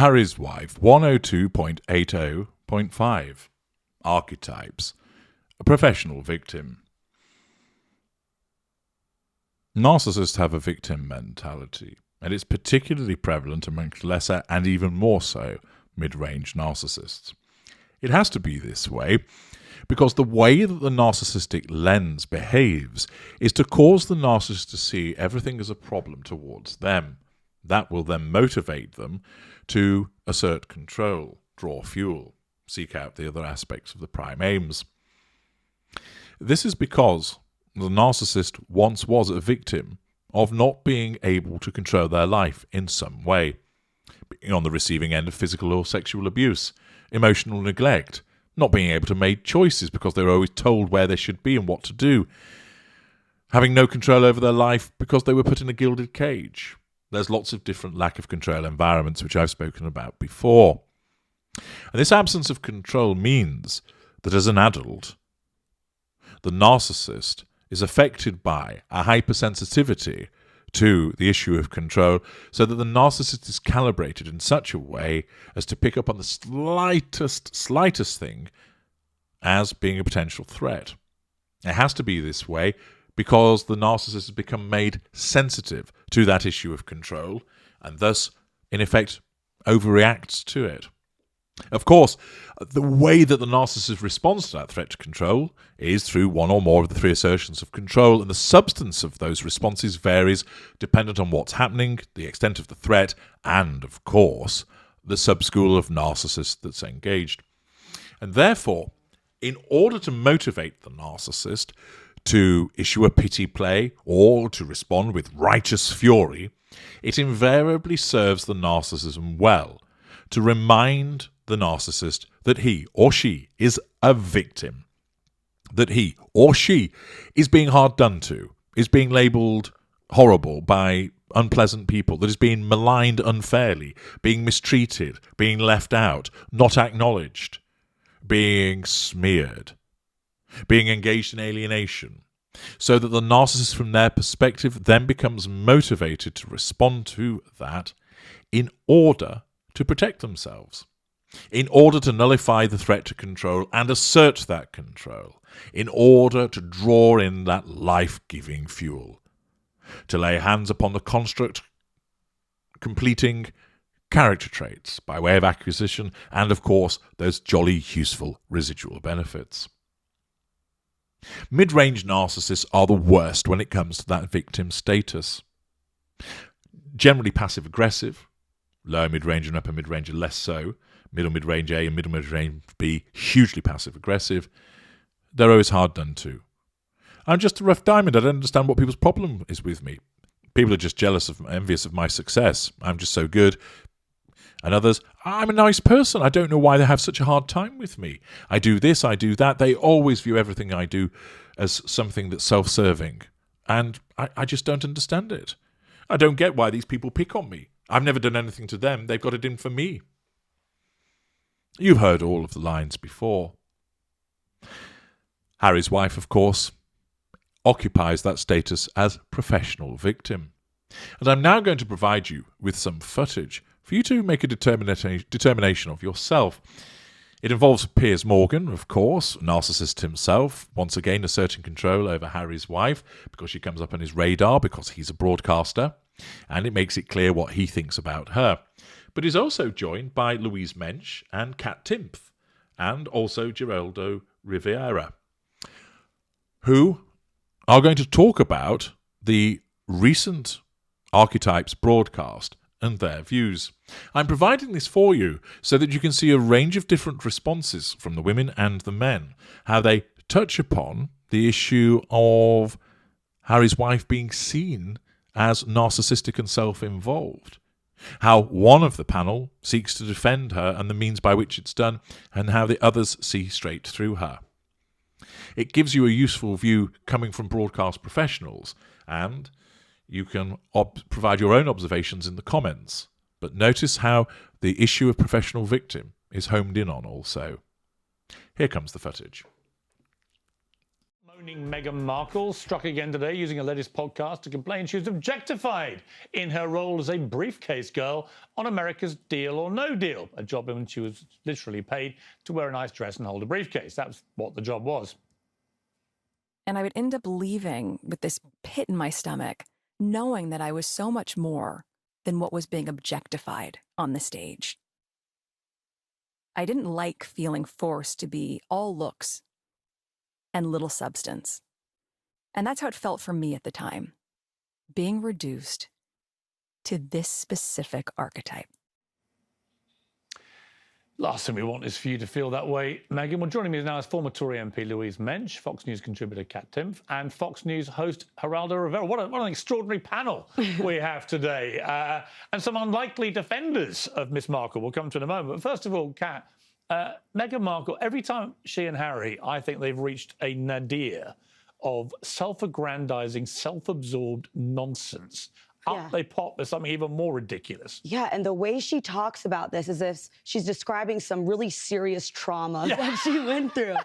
Harry's Wife 102.80.5 Archetypes. A professional victim. Narcissists have a victim mentality, and it's particularly prevalent amongst lesser and even more so mid-range narcissists. It has to be this way because the way that the narcissistic lens behaves is to cause the narcissist to see everything as a problem towards them. That will then motivate them to assert control, draw fuel, seek out the other aspects of the prime aims. This is because the narcissist once was a victim of not being able to control their life in some way, being on the receiving end of physical or sexual abuse, emotional neglect, not being able to make choices because they were always told where they should be and what to do, having no control over their life because they were put in a gilded cage. There's lots of different lack of control environments which I've spoken about before. And this absence of control means that as an adult, the narcissist is affected by a hypersensitivity to the issue of control, so that the narcissist is calibrated in such a way as to pick up on the slightest thing as being a potential threat. It has to be this way because the narcissist has become made sensitive to that issue of control and thus, in effect, overreacts to it. Of course, the way that the narcissist responds to that threat to control is through one or more of the three assertions of control, and the substance of those responses varies dependent on what's happening, the extent of the threat, and, of course, the subschool of narcissists that's engaged. And therefore, in order to motivate the narcissist to issue a pity play or to respond with righteous fury, it invariably serves the narcissism well to remind the narcissist that he or she is a victim, that he or she is being hard done to, is being labelled horrible by unpleasant people, that is being maligned unfairly, being mistreated, being left out, not acknowledged, being smeared, being engaged in alienation, so that the narcissist from their perspective then becomes motivated to respond to that in order to protect themselves, in order to nullify the threat to control and assert that control, in order to draw in that life-giving fuel, to lay hands upon the construct, completing character traits by way of acquisition and, of course, those jolly useful residual benefits. Mid-range narcissists are the worst when it comes to that victim status. Generally passive-aggressive, lower mid-range and upper mid-range are less so. Middle mid-range A and middle mid-range B, hugely passive-aggressive. They're always hard done to. I'm just a rough diamond. I don't understand what people's problem is with me. People are just jealous of, envious of my success. I'm just so good. And others, I'm a nice person. I don't know why they have such a hard time with me. I do this, I do that. They always view everything I do as something that's self-serving. And I just don't understand it. I don't get why these people pick on me. I've never done anything to them. They've got it in for me. You've heard all of the lines before. Harry's Wife, of course, occupies that status as professional victim. And I'm now going to provide you with some footage for you to make a determination of yourself. It involves Piers Morgan, of course, narcissist himself, once again asserting control over Harry's wife because she comes up on his radar because he's a broadcaster, and it makes it clear what he thinks about her. But he's also joined by Louise Mensch and Kat Timpf, and also Geraldo Rivera, who are going to talk about the recent Archetypes broadcast and their views. I'm providing this for you so that you can see a range of different responses from the women and the men, how they touch upon the issue of Harry's wife being seen as narcissistic and self-involved, how one of the panel seeks to defend her and the means by which it's done, and how the others see straight through her. It gives you a useful view coming from broadcast professionals, and you can provide your own observations in the comments. But notice how the issue of professional victim is homed in on also. Here comes the footage. Owning Meghan Markle struck again today using a latest podcast to complain she was objectified in her role as a briefcase girl on America's Deal or No Deal, a job in which she was literally paid to wear a nice dress and hold a briefcase. That was what the job was. And I would end up leaving with this pit in my stomach, knowing that I was so much more than what was being objectified on the stage. I didn't like feeling forced to be all looks and little substance. And that's how it felt for me at the time, being reduced to this specific archetype. Last thing we want is for you to feel that way, Meghan. Well, joining me now is former Tory MP Louise Mensch, Fox News contributor Kat Timpf, and Fox News host Geraldo Rivera. What an extraordinary panel we have today. And some unlikely defenders of Miss Markle. We'll come to in a moment. But first of all, Kat, Meghan Markle, every time she and Harry, I think they've reached a nadir of self-aggrandizing, self-absorbed nonsense. Up they pop with something even more ridiculous. Yeah, and the way she talks about this is as if she's describing some really serious trauma that she went through.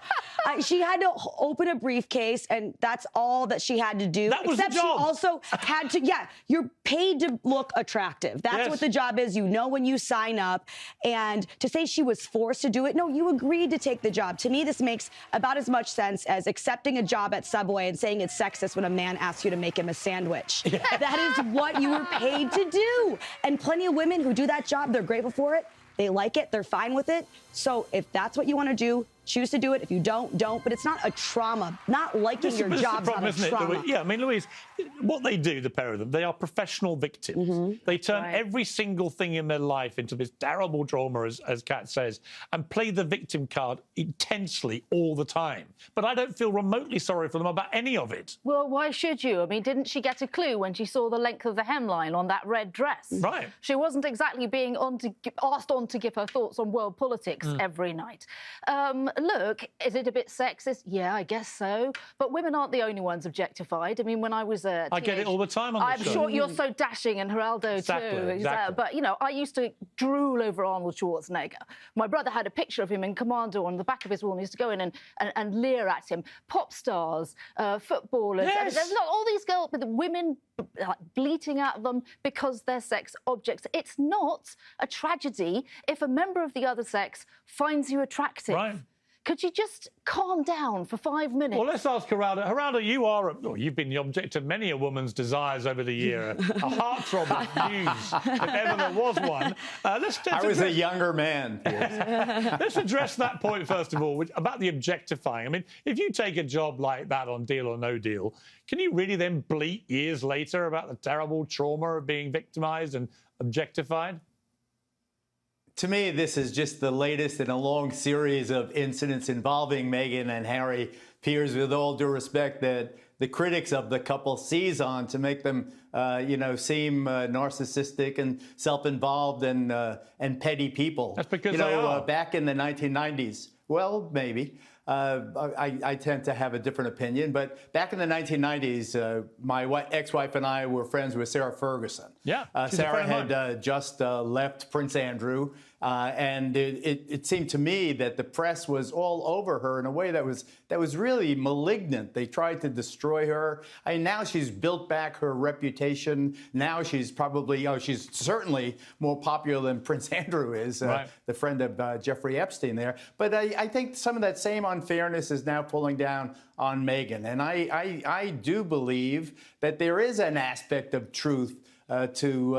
She had to open a briefcase, and that's all that she had to do. That was the job. She also had to, you're paid to look attractive. That's what the job is. You know when you sign up. And to say she was forced to do it, no, you agreed to take the job. To me, this makes about as much sense as accepting a job at Subway and saying it's sexist when a man asks you to make him a sandwich. That is what you were paid to do. And plenty of women who do that job, they're grateful for it. They like it. They're fine with it. So if that's what you want to do, choose to do it. If you don't. But it's not a trauma. Not liking your job's not a trauma. Yeah, I mean, Louise, what they do, the pair of them, they are professional victims. They turn every single thing in their life into this terrible trauma, as Kat says, and play the victim card intensely all the time. But I don't feel remotely sorry for them about any of it. Well, why should you? I mean, didn't she get a clue when she saw the length of the hemline on that red dress? Right. She wasn't exactly being asked on to give her thoughts on world politics every night. Look, is it a bit sexist? Yeah, I guess so. But women aren't the only ones objectified. I mean, when I was a I get it all the time on the show. I'm sure you're so dashing, and Geraldo too. Exactly. But, you know, I used to drool over Arnold Schwarzenegger. My brother had a picture of him in Commando on the back of his wall, and he used to go in and leer at him. Pop stars, footballers. Yes. There's not all these girls with women bleating at them because they're sex objects. It's not a tragedy if a member of the other sex finds you attractive. Right. Could you just calm down for 5 minutes? Well, let's ask Geraldo. Geraldo, you've been the object of many a woman's desires over the year. A heartthrob of news, if ever there was one. I was a younger man. Let's address that point, first of all, about the objectifying. I mean, if you take a job like that on Deal or No Deal, can you really then bleat years later about the terrible trauma of being victimised and objectified? To me, this is just the latest in a long series of incidents involving Meghan and Harry. Appears, with all due respect, that the critics of the couple seize on to make them, seem narcissistic and self-involved and petty people. That's because they are. Back in the 1990s, well, maybe. I tend to have a different opinion, but back in the 1990s, my ex-wife and I were friends with Sarah Ferguson. Yeah, Sarah had just left Prince Andrew, and it seemed to me that the press was all over her in a way that was really malignant. They tried to destroy her. I mean, now she's built back her reputation. Now she's probably, she's certainly more popular than Prince Andrew is, the friend of Jeffrey Epstein there. But I think some of that same unfairness is now pulling down on Meghan. And I do believe that there is an aspect of truth to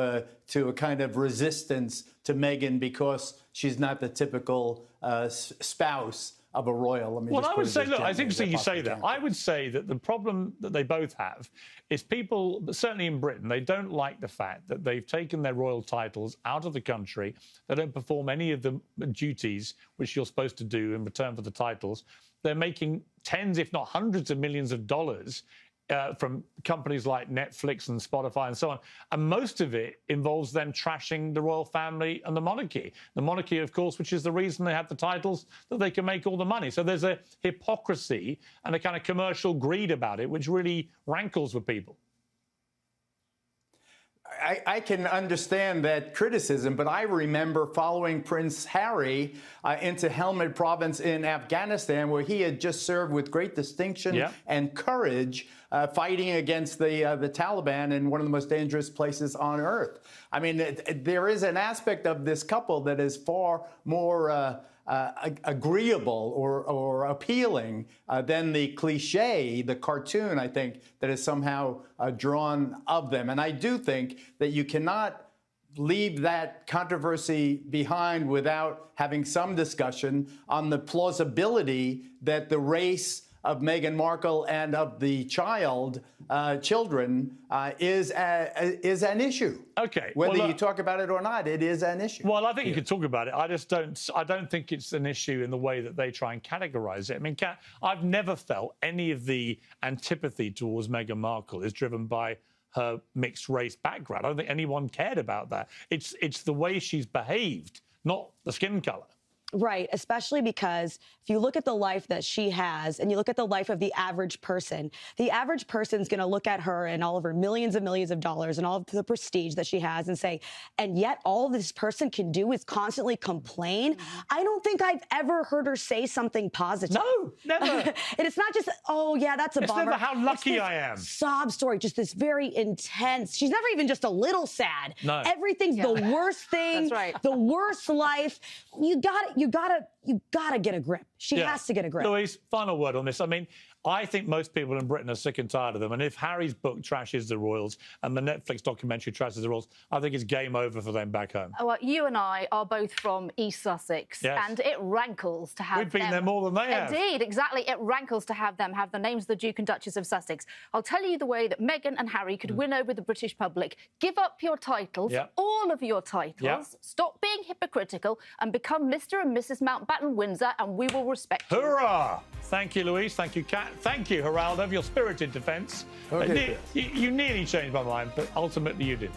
a kind of resistance to Meghan because she's not the typical spouse of a royal. Well, I would say, look, it's interesting you say that. I would say that the problem that they both have is people, certainly in Britain, they don't like the fact that they've taken their royal titles out of the country. They don't perform any of the duties which you're supposed to do in return for the titles. They're making tens, if not hundreds of millions of dollars from companies like Netflix and Spotify and so on. And most of it involves them trashing the royal family and the monarchy. The monarchy, of course, which is the reason they have the titles, that they can make all the money. So there's a hypocrisy and a kind of commercial greed about it, which really rankles with people. I can understand that criticism, but I remember following Prince Harry into Helmand Province in Afghanistan, where he had just served with great distinction and courage, fighting against the Taliban in one of the most dangerous places on earth. I mean, there is an aspect of this couple that is far more agreeable or appealing than the cliche, the cartoon, I think, that is somehow drawn of them. And I do think that you cannot leave that controversy behind without having some discussion on the plausibility that the race of Meghan Markle and of the children is an issue. Okay. Whether you talk about it or not, it is an issue. Well, I think you can talk about it. I don't think it's an issue in the way that they try and categorize it. I mean, I've never felt any of the antipathy towards Meghan Markle is driven by her mixed race background. I don't think anyone cared about that. It's the way she's behaved, not the skin color. Right, especially because if you look at the life that she has and you look at the life of the average person's going to look at her and all of her millions of dollars and all of the prestige that she has and say, and yet all this person can do is constantly complain. I don't think I've ever heard her say something positive. No, never. And it's not just, oh, yeah, that's a bummer. It's never how lucky I am. Sob story, just this very intense. She's never even just a little sad. No. Everything's the worst thing, That's right. the worst life. You gotta get a grip. She has to get a grip. Louise, final word on this. I mean, I think most people in Britain are sick and tired of them. And if Harry's book trashes the royals and the Netflix documentary trashes the royals, I think it's game over for them back home. Well, you and I are both from East Sussex, and it rankles to have We've been there more than they have. Indeed, exactly. It rankles to have them have the names of the Duke and Duchess of Sussex. I'll tell you the way that Meghan and Harry could win over the British public. Give up your titles, all of your titles, stop being hypocritical, and become Mr. and Mrs. Mountbatten Windsor, and we will respect you. Hurrah! Thank you, Louise. Thank you, Kat. Thank you, Geraldo, for your spirited defence. Okay. You nearly changed my mind, but ultimately you did.